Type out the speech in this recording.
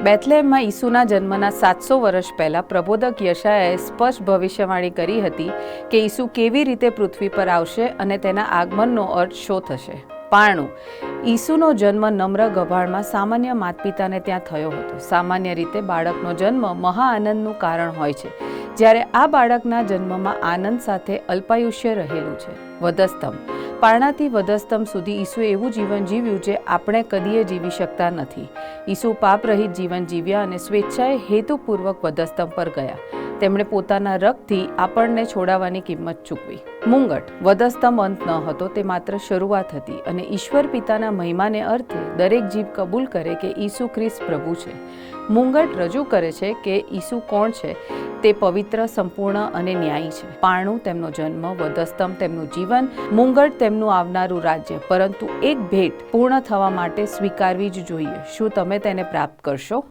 બેથલેહેમમાં ઈસુના જન્મના 700 વર્ષ પહેલાં પ્રબોધક યશાયાએ સ્પષ્ટ ભવિષ્યવાણી કરી હતી કે ઈસુ કેવી રીતે પૃથ્વી પર આવશે અને તેના આગમનનો અર્થ શું થશે. 95. ઈસુનો જન્મ નમ્ર ગભાળમાં સામાન્ય માતપિતાને ત્યાં થયો હતો. સામાન્ય રીતે બાળકનો જન્મ મહા આનંદનું કારણ હોય છે, જ્યારે આ બાળકના જન્મમાં આનંદ સાથે અલ્પાયુષ્ય રહેલું છે. વધસ્તંભ. પારણાથી વધસ્તંભ સુધી ઈસુએ એવું જીવન જીવ્યું જે આપણે કદીએ જીવી શકતા નથી. ઈસુ પાપરહિત જીવન જીવ્યા અને સ્વેચ્છાએ હેતુપૂર્વક વધસ્તંભ પર ગયા. તેમણે પોતાના રક્તથી આપણને છોડાવવાની કિંમત ચૂકવી. મુંગટ. વધસ્તંભ અંત ન હતો, તે માત્ર શરૂઆત હતી અને ઈશ્વર પિતાના મહિમાને અર્થે દરેક જીવ કબૂલ કરે કે ઈસુ ખ્રિસ્ત પ્રભુ છે. મુંગટ રજૂ કરે છે કે ઈસુ કોણ છે. તે પવિત્ર, સંપૂર્ણ અને ન્યાયી છે. પારણું તેમનો જન્મ, વધસ્તંભ તેમનું જીવન, મુંગટ તેમનું આવનારું રાજ્ય. પરંતુ એક ભેટ પૂર્ણ થવા માટે સ્વીકારવી જ જોઈએ. શું તમે તેને પ્રાપ્ત કરશો?